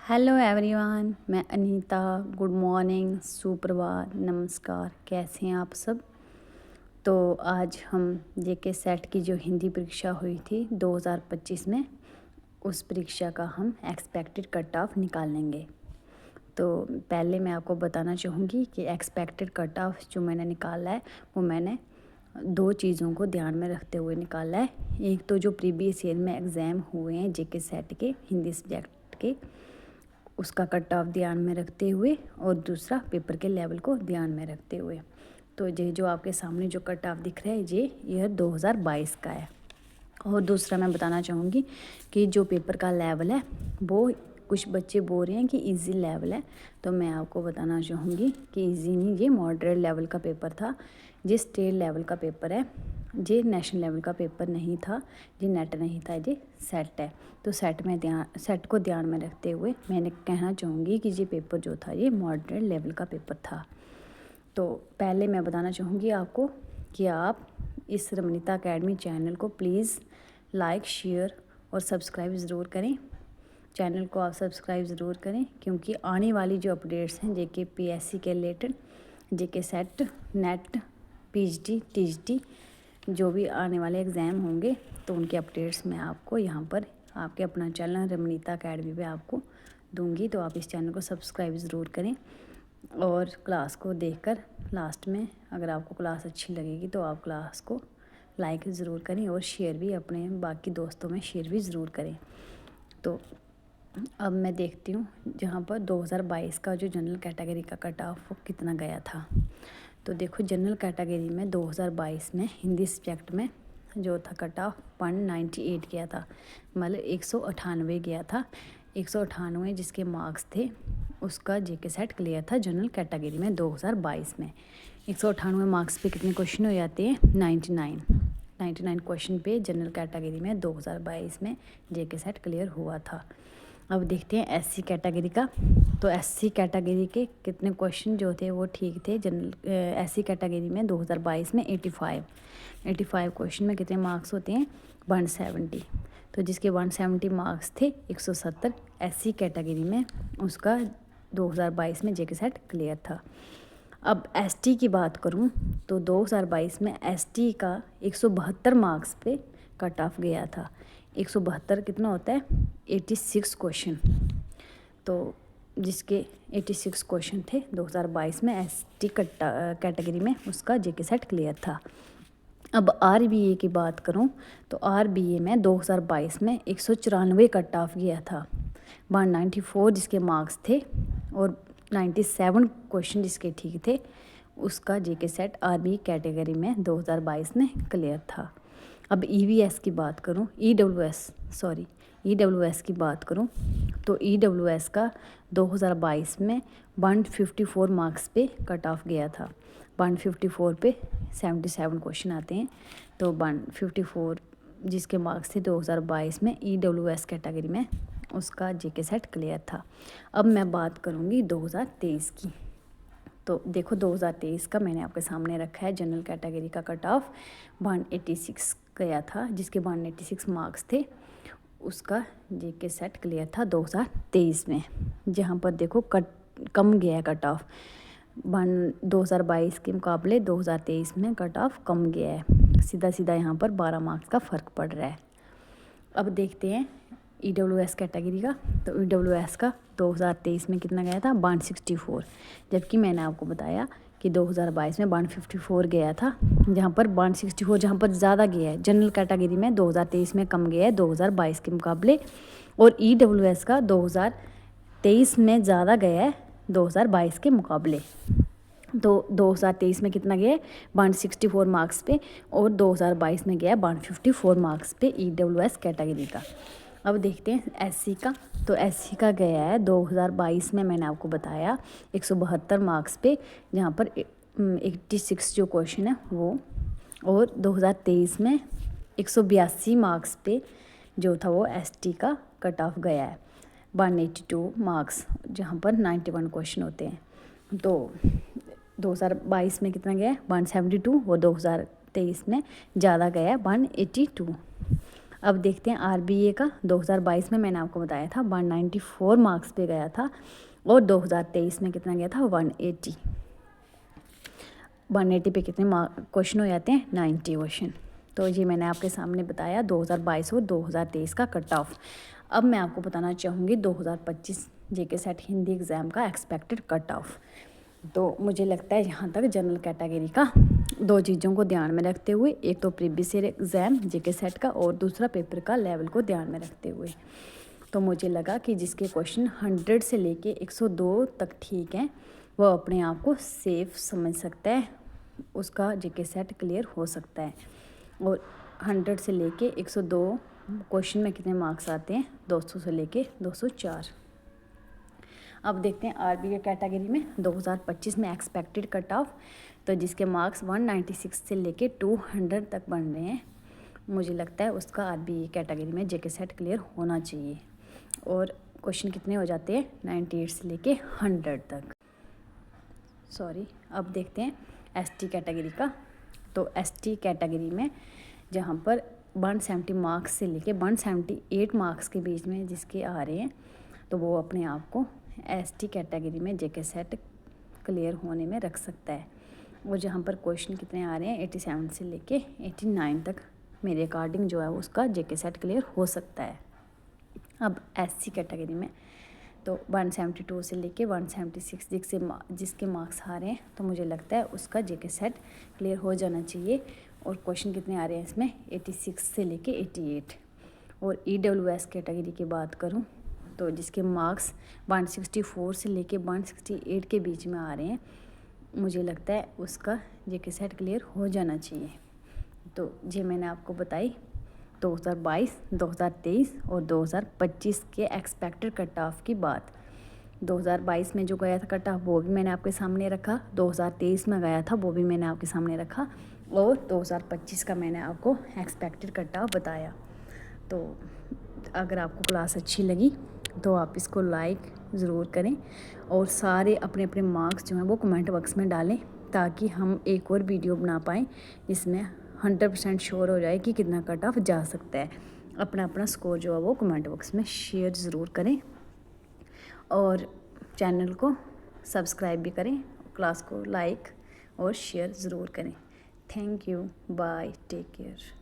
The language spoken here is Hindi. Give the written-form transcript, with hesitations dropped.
हेलो एवरीवन, मैं अनीता। गुड मॉर्निंग, सुप्रभात, नमस्कार। कैसे हैं आप सब? तो आज हम जेके सेट की जो हिंदी परीक्षा हुई थी 2025 में, उस परीक्षा का हम एक्सपेक्टेड कट ऑफ निकालेंगे। तो पहले मैं आपको बताना चाहूँगी कि एक्सपेक्टेड कट ऑफ जो मैंने निकाला है वो मैंने दो चीज़ों को ध्यान में रखते हुए निकाला है। एक तो जो प्रीवियस ईयर में एग्ज़ाम हुए हैं जेके सेट के हिंदी सब्जेक्ट के, उसका कट ऑफ ध्यान में रखते हुए, और दूसरा पेपर के लेवल को ध्यान में रखते हुए। तो ये जो आपके सामने जो कट ऑफ दिख रहा है ये ईयर 2022 का है। और दूसरा मैं बताना चाहूँगी कि जो पेपर का लेवल है वो कुछ बच्चे बोल रहे हैं कि इजी लेवल है, तो मैं आपको बताना चाहूँगी कि इजी नहीं, ये मॉडरेट लेवल का पेपर था। ये स्टेट लेवल का पेपर है, ये नेशनल लेवल का पेपर नहीं था, ये नेट नहीं था, ये सेट है। तो सेट को ध्यान में रखते हुए मैंने कहना चाहूँगी कि ये पेपर जो था ये मॉडरेट लेवल का पेपर था। तो पहले मैं बताना चाहूँगी आपको कि आप इस रमनीता अकेडमी चैनल को प्लीज़ लाइक, शेयर और सब्सक्राइब ज़रूर करें। चैनल को आप सब्सक्राइब ज़रूर करें, क्योंकि आने वाली जो अपडेट्स हैं जेके पीएससी के रिलेटेड, जेके सेट, नेट, पीएचडी, टीजीटी, जो भी आने वाले एग्ज़ाम होंगे तो उनके अपडेट्स मैं आपको यहाँ पर आपके अपना चैनल रमनीता अकेडमी पे आपको दूंगी। तो आप इस चैनल को सब्सक्राइब ज़रूर करें, और क्लास को देखकर लास्ट में अगर आपको क्लास अच्छी लगेगी तो आप क्लास को लाइक ज़रूर करें और शेयर भी अपने बाकी दोस्तों में शेयर भी ज़रूर करें। तो अब मैं देखती हूँ जहाँ पर 2022 का जो जनरल कैटेगरी का कट ऑफ वो कितना गया था। तो देखो, जनरल कैटेगरी में 2022 में हिंदी सब्जेक्ट में जो था कट ऑफ 198 गया था, मतलब 198 गया था। 198 जिसके मार्क्स थे उसका जेके सेट क्लियर था जनरल कैटेगरी में 2022 में। 198 मार्क्स पे कितने क्वेश्चन हो जाते हैं? 99 क्वेश्चन पे जनरल कैटेगरी में 2022 में जेके सेट क्लियर हुआ था। अब देखते हैं एससी कैटेगरी का। तो एससी कैटेगरी के कितने क्वेश्चन जो थे वो ठीक थे। जनरल एससी कैटेगरी में 2022 में 85 क्वेश्चन में कितने मार्क्स होते हैं? 170। तो जिसके 170 मार्क्स थे, 170 एससी कैटेगरी में, उसका 2022 में जेके सेट क्लियर था। अब एसटी की बात करूं तो 2022 में एसटी का 172 मार्क्स पे कट ऑफ गया था। 172 कितना होता है? 86 क्वेश्चन। तो जिसके 86 क्वेश्चन थे 2022 में एसटी कैटेगरी में, उसका जेके सेट क्लियर था। अब आरबीए की बात करूं तो आरबीए में 2022 में 194 कट ऑफ गया था। 194 जिसके मार्क्स थे और 97 क्वेश्चन जिसके ठीक थे, उसका जेके सेट आरबीए कैटेगरी में 2022 में क्लियर था। अब ईवीएस की बात करूं, ईडब्ल्यूएस की बात करूं तो ईडब्ल्यूएस का 2022 में 154 मार्क्स पे कट ऑफ गया था। 154 पे 77 क्वेश्चन आते हैं, तो 154 जिसके मार्क्स थे 2022 में ईडब्ल्यूएस कैटेगरी में, उसका जेके सेट क्लियर था। अब मैं बात करूँगी 2023 की। तो देखो, 2023 का मैंने आपके सामने रखा है। जनरल कैटेगरी का कट ऑफ 186 गया था, जिसके 186 मार्क्स थे, उसका जेके सेट क्लियर था 2023 में। जहाँ पर देखो कम गया है कट ऑफ, 2022 के मुकाबले 2023 में कट ऑफ कम गया है। सीधा यहाँ पर 12 मार्क्स का फ़र्क पड़ रहा है। अब देखते हैं ईडब्ल्यूएस कैटेगरी का। तो ईडब्ल्यूएस का 2023 में कितना गया था? 164, जबकि मैंने आपको बताया कि 2022 में 154 गया था। जहाँ पर 164 जहाँ पर ज़्यादा गया है जनरल कैटेगरी में, 2023 में कम गया है 2022 के मुकाबले, और ईडब्ल्यूएस का 2023 में ज़्यादा गया है 2022 के मुकाबले। तो 2023 में कितना गया है? 164 मार्क्स पे, और 2022 में गया है 154 मार्क्स पे ईडब्ल्यूएस कैटेगरी का। अब देखते हैं एससी का। तो एससी का गया है 2022 में, मैंने आपको बताया 172 मार्क्स पे, जहाँ पर 86 जो क्वेश्चन है वो, और 2023 में 182 मार्क्स पे जो था वो एसटी का कट ऑफ गया है। 182 मार्क्स, जहाँ पर 91 क्वेश्चन होते हैं। तो 2022 में कितना गया है? 172, और 2023 में ज़्यादा गया है 182। अब देखते हैं RBA का 2022 में मैंने आपको बताया था 194 मार्क्स पे गया था और 2023 में कितना गया था 180 पे कितने क्वेश्चन हो जाते हैं 90 क्वेश्चन। तो ये मैंने आपके सामने बताया 2022 और 2023 का कट ऑफ। अब मैं आपको बताना चाहूँगी 2025 जेके सेट हिंदी एग्ज़ाम का एक्सपेक्टेड कट ऑफ। तो मुझे लगता है यहाँ तक जनरल कैटेगरी का दो चीज़ों को ध्यान में रखते हुए, एक तो प्रीवियस ईयर एग्ज़ाम जेके सेट का और दूसरा पेपर का लेवल को ध्यान में रखते हुए, तो मुझे लगा कि जिसके क्वेश्चन 100 से लेके 102 तक ठीक हैं वो अपने आप को सेफ समझ सकता है, उसका जेके सेट क्लियर हो सकता है। और 100 से लेके 102 क्वेश्चन में कितने मार्क्स आते हैं 200 से लेके 204। अब देखते हैं RBA कैटेगरी में 2025 में एक्सपेक्टेड कट ऑफ, तो जिसके मार्क्स 196 से लेके 200 तक बन रहे हैं, मुझे लगता है उसका RBA कैटेगरी में जेके सेट क्लियर होना चाहिए। और क्वेश्चन कितने हो जाते हैं 98 से लेके 100 तक। अब देखते हैं ST कैटेगरी का। तो ST कैटेगरी में जहाँ पर 170 मार्क्स से लेके 178 मार्क्स के बीच में जिसके आ रहे हैं, तो वो अपने आप को ST कैटेगरी में जेके सेट क्लियर होने में रख सकता है। और जहाँ पर क्वेश्चन कितने आ रहे हैं 87 से लेके 89 तक मेरे अकॉर्डिंग जो है उसका जेके सेट क्लियर हो सकता है। अब SC कैटेगरी में तो 172 से लेके 176 जिसके मार्क्स आ रहे हैं, तो मुझे लगता है उसका जेके सेट क्लियर हो जाना चाहिए। और क्वेश्चन कितने आ रहे हैं इसमें 86 से लेके 88। और EWS कैटेगरी की बात करूं तो जिसके मार्क्स 164 से लेके 168 के बीच में आ रहे हैं, मुझे लगता है उसका जेके सेट क्लियर हो जाना चाहिए। तो ये मैंने आपको बताई 2022, 2023 और 2025 के एक्सपेक्टेड कट ऑफ की बात। 2022 में जो गया था कट ऑफ वो भी मैंने आपके सामने रखा, 2023 में गया था वो भी मैंने आपके सामने रखा, और 2025 का मैंने आपको एक्सपेक्टेड कट ऑफ बताया। तो अगर आपको क्लास अच्छी लगी तो आप इसको लाइक ज़रूर करें और सारे अपने अपने मार्क्स जो हैं वो कमेंट बॉक्स में डालें, ताकि हम एक और वीडियो बना पाएँ जिसमें 100% श्योर हो जाए कि कितना कट ऑफ जा सकता है। अपना अपना स्कोर जो है वो कमेंट बॉक्स में शेयर ज़रूर करें और चैनल को सब्सक्राइब भी करें, क्लास को लाइक और शेयर ज़रूर करें। Thank you, bye, take care.